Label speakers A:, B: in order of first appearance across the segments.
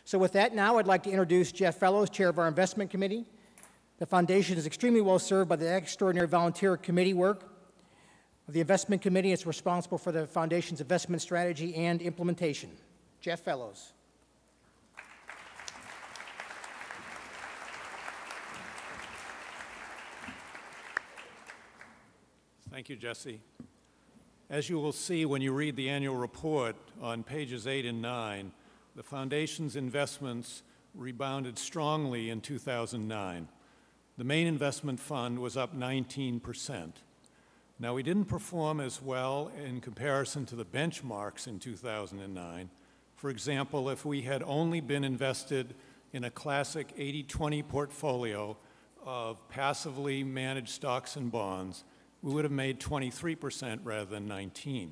A: So with that, now I'd like to introduce Jeff Fellows, Chair of our Investment Committee. The Foundation is extremely well served by the extraordinary volunteer committee work of the Investment Committee. It's responsible for the Foundation's investment strategy and implementation. Jeff Fellows.
B: Thank you, Jesse. As you will see when you read the annual report on pages 8 and 9, the Foundation's investments rebounded strongly in 2009. The main investment fund was up 19%. Now, we didn't perform as well in comparison to the benchmarks in 2009. For example, if we had only been invested in a classic 80-20 portfolio of passively managed stocks and bonds, we would have made 23% rather than 19%.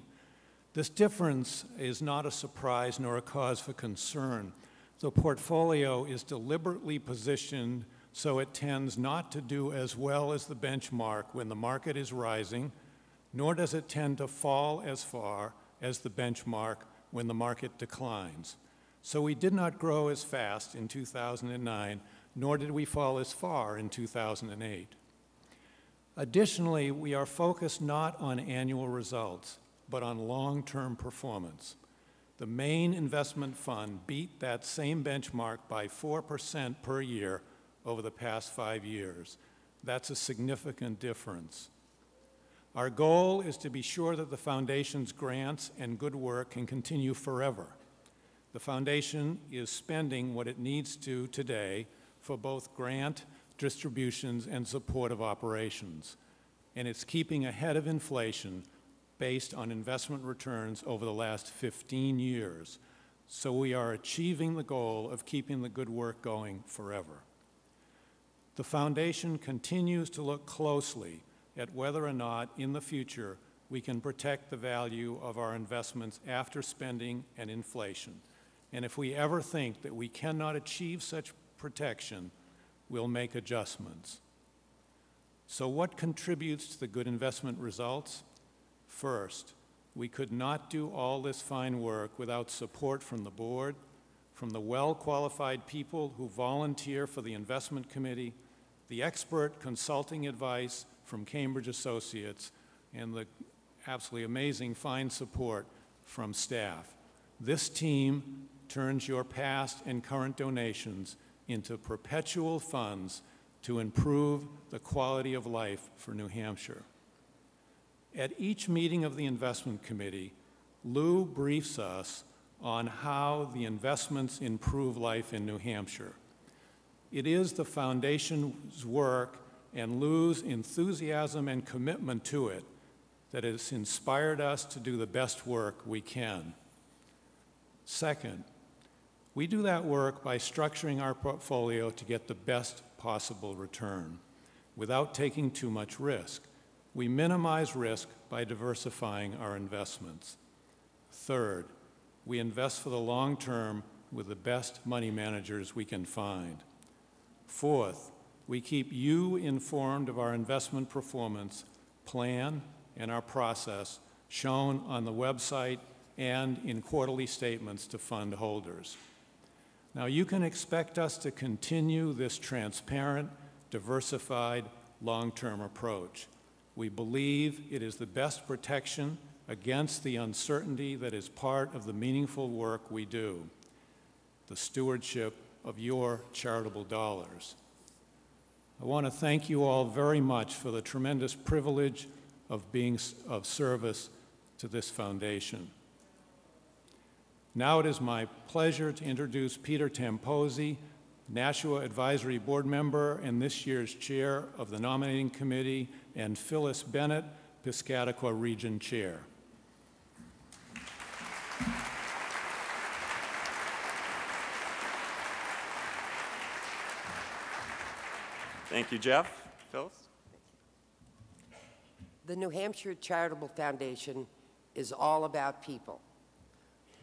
B: This difference is not a surprise nor a cause for concern. The portfolio is deliberately positioned so it tends not to do as well as the benchmark when the market is rising, nor does it tend to fall as far as the benchmark when the market declines. So we did not grow as fast in 2009, nor did we fall as far in 2008. Additionally, we are focused not on annual results, but on long-term performance. The main investment fund beat that same benchmark by 4% per year over the past 5 years. That's a significant difference. Our goal is to be sure that the Foundation's grants and good work can continue forever. The Foundation is spending what it needs to today for both grant distributions and supportive operations, and it's keeping ahead of inflation based on investment returns over the last 15 years. So we are achieving the goal of keeping the good work going forever. The Foundation continues to look closely at whether or not in the future we can protect the value of our investments after spending and inflation. And if we ever think that we cannot achieve such protection, we'll make adjustments. So what contributes to the good investment results? First, we could not do all this fine work without support from the board, from the well-qualified people who volunteer for the investment committee, the expert consulting advice from Cambridge Associates, and the absolutely amazing fine support from staff. This team turns your past and current donations into perpetual funds to improve the quality of life for New Hampshire. At each meeting of the investment committee, Lou briefs us on how the investments improve life in New Hampshire. It is the Foundation's work and Lou's enthusiasm and commitment to it that has inspired us to do the best work we can. Second, we do that work by structuring our portfolio to get the best possible return without taking too much risk. We minimize risk by diversifying our investments. Third, we invest for the long term with the best money managers we can find. Fourth, we keep you informed of our investment performance plan and our process shown on the website and in quarterly statements to fund holders. Now, you can expect us to continue this transparent, diversified, long-term approach. We believe it is the best protection against the uncertainty that is part of the meaningful work we do, the stewardship of your charitable dollars. I want to thank you all very much for the tremendous privilege of being of service to this foundation. Now it is my pleasure to introduce Peter Tamposi, Nashua Advisory Board Member and this year's Chair of the Nominating Committee, and Phyllis Bennett, Piscataqua Region Chair.
C: Thank you, Jeff. Phyllis?
D: The New Hampshire Charitable Foundation is all about people.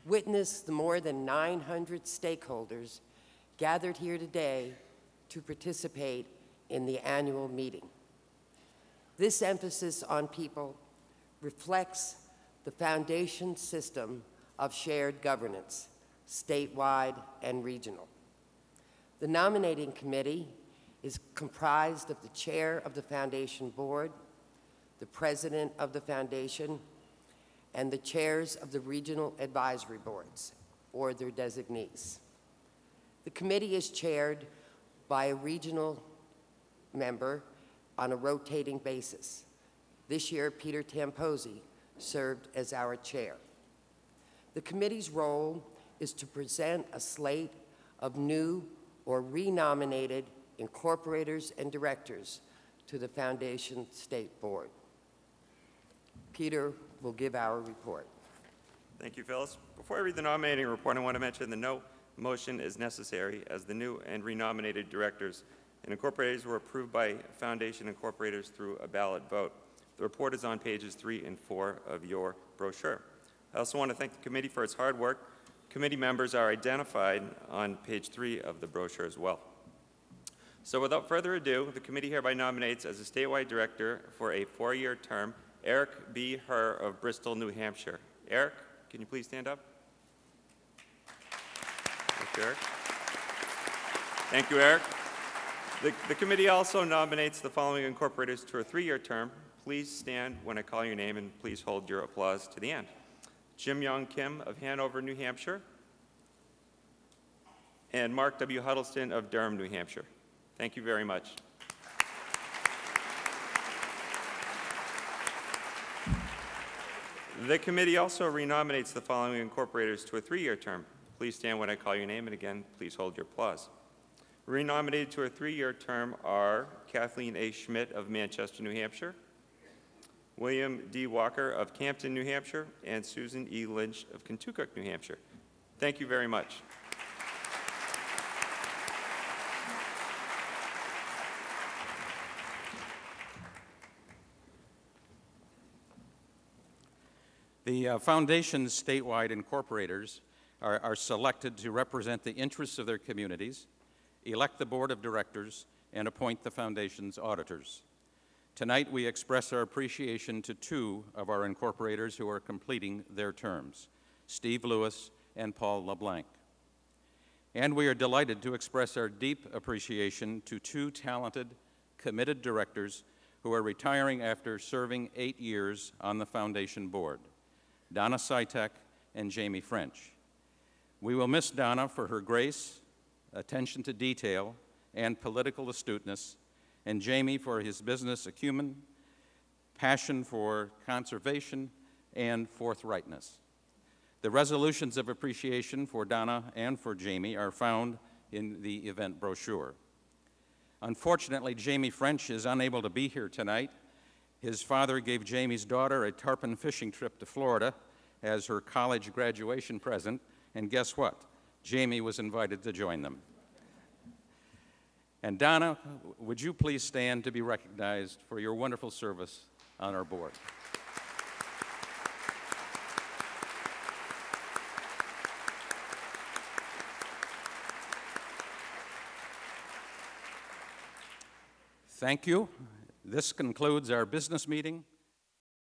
D: Witness the more than 900 stakeholders gathered here today to participate in the annual meeting. This emphasis on people reflects the Foundation's system of shared governance, statewide, and regional. The nominating committee is comprised of the chair of the foundation board, the president of the foundation, and the chairs of the regional advisory boards, or their designees. The committee is chaired by a regional member on a rotating basis. This year, Peter Tamposi served as our chair. The committee's role is to present a slate of new or renominated incorporators and directors to the Foundation State Board. Peter will give our report.
C: Thank you, Phyllis. Before I read the nominating report, I want to mention that no motion is necessary as the new and renominated directors and incorporators were approved by Foundation incorporators through a ballot vote. The report is on pages 3 and 4 of your brochure. I also want to thank the committee for its hard work. Committee members are identified on page 3 of the brochure as well. So without further ado, the committee hereby nominates as a statewide director for a 4-year term Eric B. Herr of Bristol, New Hampshire. Eric, can you please stand up? Thank you, Eric. Thank you, Eric. The committee also nominates the following incorporators to a 3-year term. Please stand when I call your name, and please hold your applause to the end. Jim Young Kim of Hanover, New Hampshire, and Mark W. Huddleston of Durham, New Hampshire. Thank you very much. The committee also renominates the following incorporators to a 3-year term. Please stand when I call your name, and again, please hold your applause. Renominated to a 3-year term are Kathleen A. Schmidt of Manchester, New Hampshire, William D. Walker of Campton, New Hampshire, and Susan E. Lynch of Kentucky, New Hampshire. Thank you very much.
E: The Foundation's statewide incorporators are selected to represent the interests of their communities, elect the board of directors, and appoint the Foundation's auditors. Tonight, we express our appreciation to 2 of our incorporators who are completing their terms, Steve Lewis and Paul LeBlanc. And we are delighted to express our deep appreciation to 2 talented, committed directors who are retiring after serving 8 years on the Foundation board, Donna Sytek and Jamie French. We will miss Donna for her grace, attention to detail, and political astuteness, and Jamie for his business acumen, passion for conservation, and forthrightness. The resolutions of appreciation for Donna and for Jamie are found in the event brochure. Unfortunately, Jamie French is unable to be here tonight. His father gave Jamie's daughter a tarpon fishing trip to Florida as her college graduation present, and guess what? Jamie was invited to join them. And Donna, would you please stand to be recognized for your wonderful service on our board? Thank you. This concludes our business meeting.